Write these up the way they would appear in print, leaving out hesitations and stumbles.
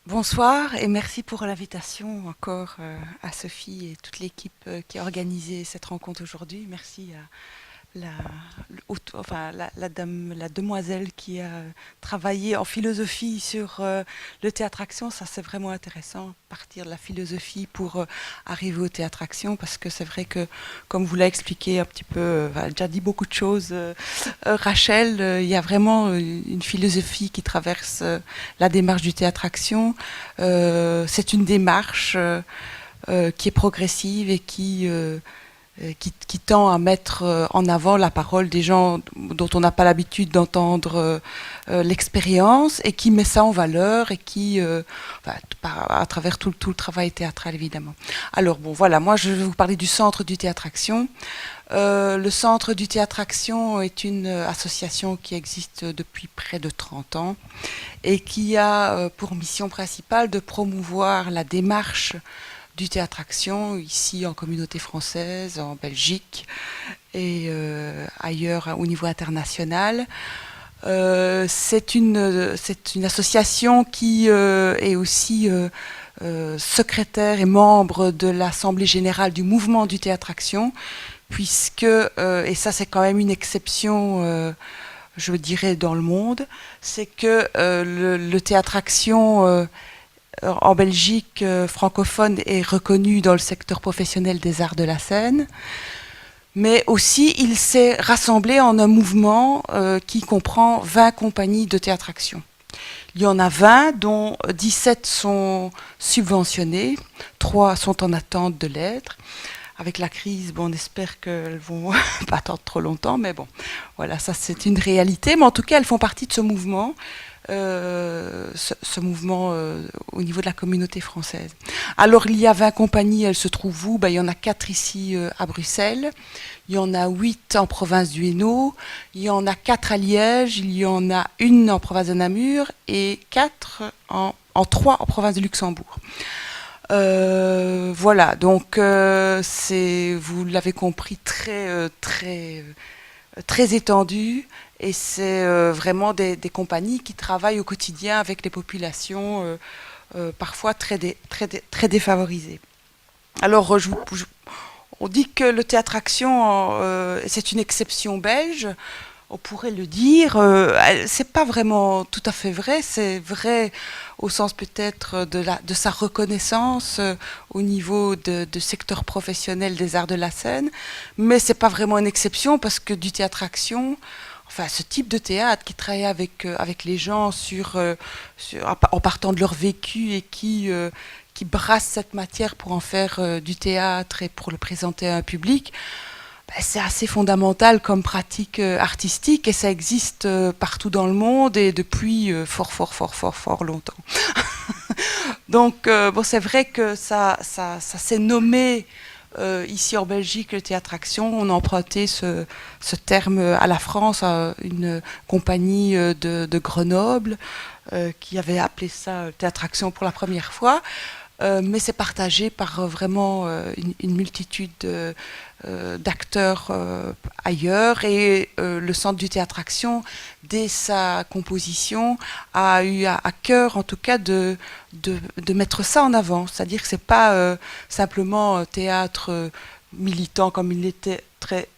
Bonsoir et merci pour l'invitation encore à Sophie et toute l'équipe qui a organisé cette rencontre aujourd'hui. Merci à la, la dame, la demoiselle qui a travaillé en philosophie sur le théâtre-action. Ça, c'est vraiment intéressant, partir de la philosophie pour arriver au théâtre-action, parce que c'est vrai que, comme vous l'a expliqué un petit peu, elle a déjà dit beaucoup de choses, Rachel, il y a vraiment une philosophie qui traverse la démarche du théâtre-action. C'est une démarche qui est progressive et qui tend à mettre en avant la parole des gens dont on n'a pas l'habitude d'entendre l'expérience, et qui met ça en valeur, et qui, à travers tout le travail théâtral évidemment. Alors bon, voilà, moi je vais vous parler du Centre du Théâtre Action. Le Centre du Théâtre Action est une association qui existe depuis près de 30 ans et qui a pour mission principale de promouvoir la démarche du théâtre-action ici en communauté française, en Belgique et ailleurs au niveau international. C'est une association qui est aussi secrétaire et membre de l'Assemblée générale du mouvement du théâtre-action, puisque, et ça c'est quand même une exception, je dirais, dans le monde, c'est que le théâtre-action en Belgique francophone est reconnu dans le secteur professionnel des arts de la scène, mais aussi il s'est rassemblé en un mouvement qui comprend 20 compagnies de théâtre-action. Il y en a 20, dont 17 sont subventionnées, 3 sont en attente de l'être. Avec la crise, bon, on espère qu'elles vont pas attendre trop longtemps, mais bon, voilà, ça c'est une réalité. Mais en tout cas, elles font partie de ce mouvement. Ce mouvement au niveau de la communauté française. Alors il y a 20 compagnies, elles se trouvent où? Il y en a 4 ici à Bruxelles, il y en a 8 en province du Hainaut, il y en a 4 à Liège, il y en a une en province de Namur et 4 en 3 en province de Luxembourg. Voilà, donc vous l'avez compris, très étendu, et c'est vraiment des compagnies qui travaillent au quotidien avec les populations parfois très défavorisées. Alors, on dit que le théâtre-action, c'est une exception belge. On pourrait le dire. C'est pas vraiment tout à fait vrai. C'est vrai au sens peut-être de sa reconnaissance au niveau de secteur professionnel des arts de la scène, mais c'est pas vraiment une exception, parce que du théâtre-action, enfin ce type de théâtre qui travaille avec les gens en partant de leur vécu, et qui brasse cette matière pour en faire du théâtre et pour le présenter à un public, c'est assez fondamental comme pratique artistique, et ça existe partout dans le monde et depuis fort longtemps. Donc, bon, c'est vrai que ça s'est nommé ici en Belgique le théâtre-action. On a emprunté ce terme à la France, à une compagnie de Grenoble qui avait appelé ça théâtre-action pour la première fois. Mais c'est partagé par vraiment une multitude d'acteurs ailleurs, et le Centre du Théâtre Action, dès sa composition, a eu à cœur en tout cas de mettre ça en avant, c'est-à-dire que c'est pas simplement un théâtre militant comme il était très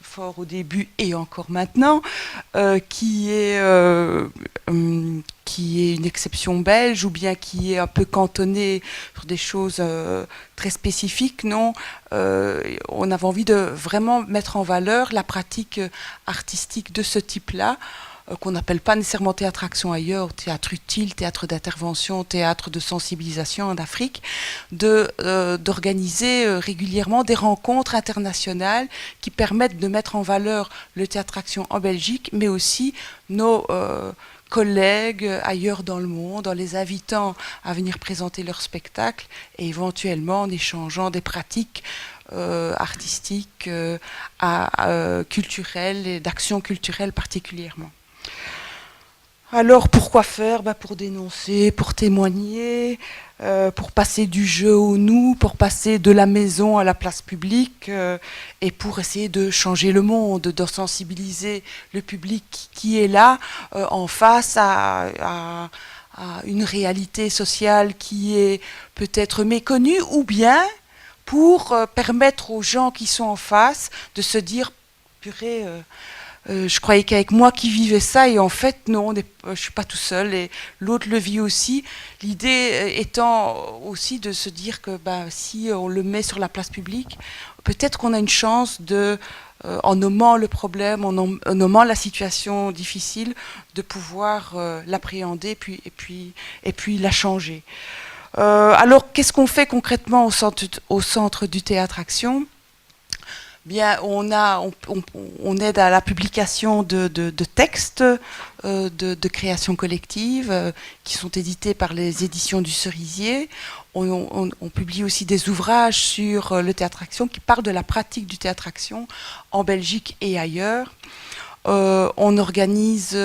fort au début et encore maintenant, qui est une exception belge, ou bien qui est un peu cantonné sur des choses très spécifiques. Non, on avait envie de vraiment mettre en valeur la pratique artistique de ce type-là, qu'on n'appelle pas nécessairement théâtre-action ailleurs, théâtre utile, théâtre d'intervention, théâtre de sensibilisation en Afrique, d'organiser régulièrement des rencontres internationales qui permettent de mettre en valeur le théâtre-action en Belgique, mais aussi nos collègues ailleurs dans le monde, en les invitant à venir présenter leur spectacle, et éventuellement en échangeant des pratiques artistiques, culturelles, et d'action culturelle particulièrement. Alors pourquoi faire? Pour dénoncer, pour témoigner, pour passer du jeu au nous, pour passer de la maison à la place publique, et pour essayer de changer le monde, de sensibiliser le public qui est là en face à une réalité sociale qui est peut-être méconnue, ou bien pour permettre aux gens qui sont en face de se dire, purée, je croyais qu'avec moi qui vivais ça, et en fait non, je suis pas tout seul, et l'autre le vit aussi. L'idée étant aussi de se dire que si on le met sur la place publique, peut-être qu'on a une chance de, en nommant le problème, en nommant la situation difficile, de pouvoir l'appréhender et puis la changer. Alors, qu'est-ce qu'on fait concrètement au centre du Théâtre Action ? Bien, on aide à la publication de textes de création collective qui sont édités par les éditions du Cerisier. On publie aussi des ouvrages sur le Théâtre Action qui parlent de la pratique du Théâtre Action en Belgique et ailleurs. On organise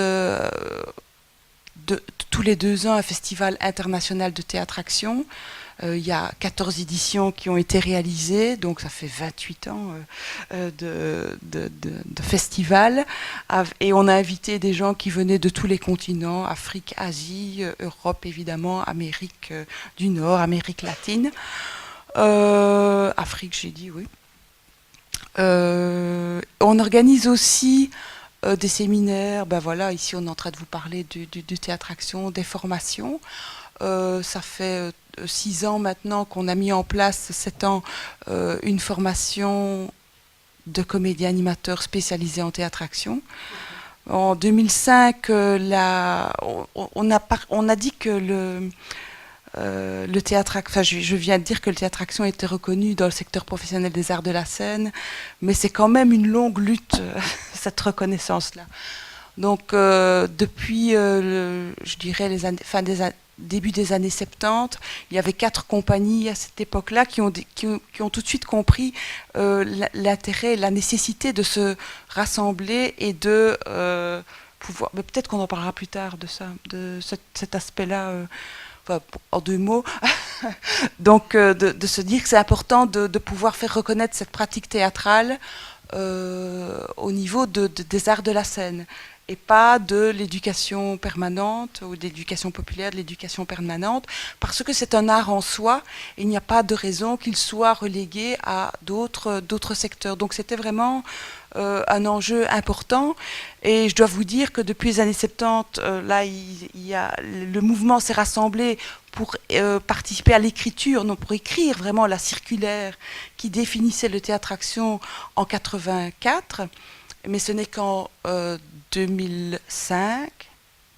tous les 2 ans un festival international de Théâtre Action. Il y a 14 éditions qui ont été réalisées, donc ça fait 28 ans de festival. Et on a invité des gens qui venaient de tous les continents, Afrique, Asie, Europe évidemment, Amérique du Nord, Amérique latine. Afrique, j'ai dit, oui. On organise aussi des séminaires, voilà, ici on est en train de vous parler du Théâtre Action, des formations. Ça fait 6 ans maintenant qu'on a mis en place, 7 ans, une formation de comédien animateur spécialisé en Théâtre Action. En 2005, on a dit que le théâtre, enfin, je viens de dire que le Théâtre Action était reconnu dans le secteur professionnel des arts de la scène, mais c'est quand même une longue lutte, cette reconnaissance-là. Donc, depuis, je dirais, début des années 70, il y avait 4 compagnies à cette époque-là qui ont tout de suite compris l'intérêt, la nécessité de se rassembler et de pouvoir... Mais peut-être qu'on en parlera plus tard de ça, de cet aspect-là, en 2 mots. Donc, de se dire que c'est important de pouvoir faire reconnaître cette pratique théâtrale au niveau des arts de la scène, et pas de l'éducation permanente ou de l'éducation populaire, de l'éducation permanente, parce que c'est un art en soi, et il n'y a pas de raison qu'il soit relégué à d'autres secteurs. Donc c'était vraiment un enjeu important, et je dois vous dire que depuis les années 70, là, le mouvement s'est rassemblé pour participer à l'écriture, non, pour écrire vraiment la circulaire qui définissait le Théâtre Action en 84, mais ce n'est qu'en 2005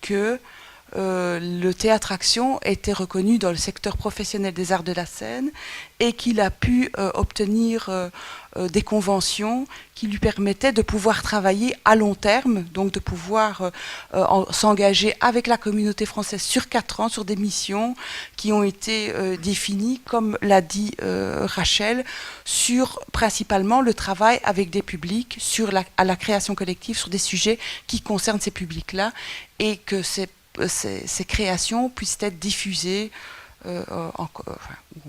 que le Théâtre Action était reconnu dans le secteur professionnel des arts de la scène, et qu'il a pu obtenir des conventions qui lui permettaient de pouvoir travailler à long terme, donc de pouvoir s'engager avec la communauté française sur 4 ans sur des missions qui ont été définies, comme l'a dit Rachel, sur principalement le travail avec des publics, à la création collective, sur des sujets qui concernent ces publics-là, et que ces créations puissent être diffusées où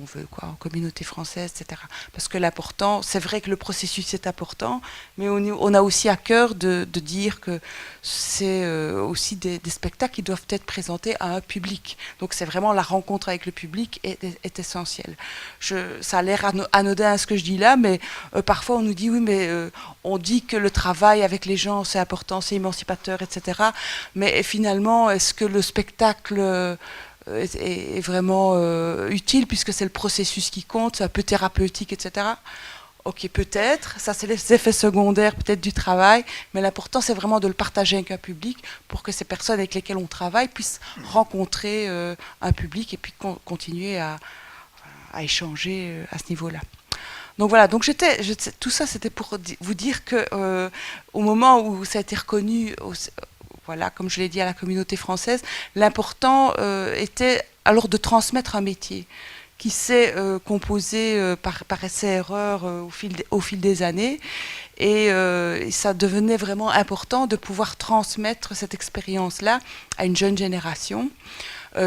on veut, en communauté française, etc. Parce que l'important, c'est vrai que le processus est important, mais on a aussi à cœur de dire que c'est aussi des spectacles qui doivent être présentés à un public. Donc c'est vraiment la rencontre avec le public est essentielle. Ça a l'air anodin ce que je dis là, mais parfois on nous dit oui, mais on dit que le travail avec les gens c'est important, c'est émancipateur, etc. Mais finalement, est-ce que le spectacle est vraiment utile, puisque c'est le processus qui compte, c'est un peu thérapeutique, etc. Ok, peut-être, ça c'est les effets secondaires peut-être du travail, mais l'important c'est vraiment de le partager avec un public pour que ces personnes avec lesquelles on travaille puissent rencontrer un public et puis continuer à échanger à ce niveau-là. Donc voilà, donc tout ça c'était pour vous dire que au moment où ça a été reconnu, voilà, comme je l'ai dit, à la communauté française, l'important était alors de transmettre un métier qui s'est composé par essai-erreur au fil des années, et ça devenait vraiment important de pouvoir transmettre cette expérience-là à une jeune génération.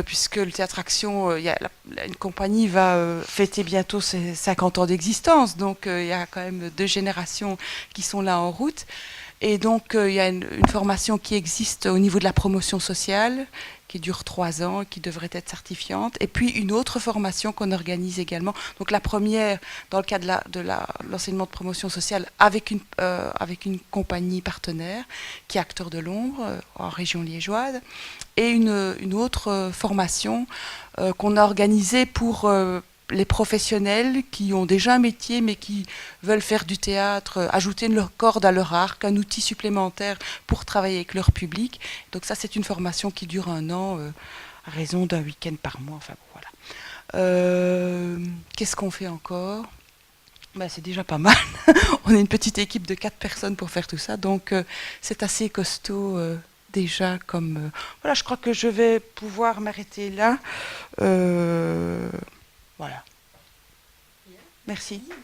Puisque le Théâtre Action, une compagnie va fêter bientôt ses 50 ans d'existence, donc il y a quand même 2 générations qui sont là en route. Et donc, il y a une formation qui existe au niveau de la promotion sociale, qui dure 3 ans, qui devrait être certifiante. Et puis, une autre formation qu'on organise également. Donc, la première, dans le cadre de l'enseignement de promotion sociale, avec une compagnie partenaire, qui est Acteurs de l'ombre, en région liégeoise. Et une autre formation qu'on a organisée pour les professionnels qui ont déjà un métier mais qui veulent faire du théâtre, ajouter leur corde à leur arc, un outil supplémentaire pour travailler avec leur public. Donc ça, c'est une formation qui dure 1 an, à raison d'un week-end par mois. Enfin, bon, voilà. Qu'est-ce qu'on fait encore? Ben, c'est déjà pas mal. On est une petite équipe de 4 personnes pour faire tout ça, donc c'est assez costaud déjà comme... voilà, je crois que je vais pouvoir m'arrêter là. Voilà. Merci. Oui.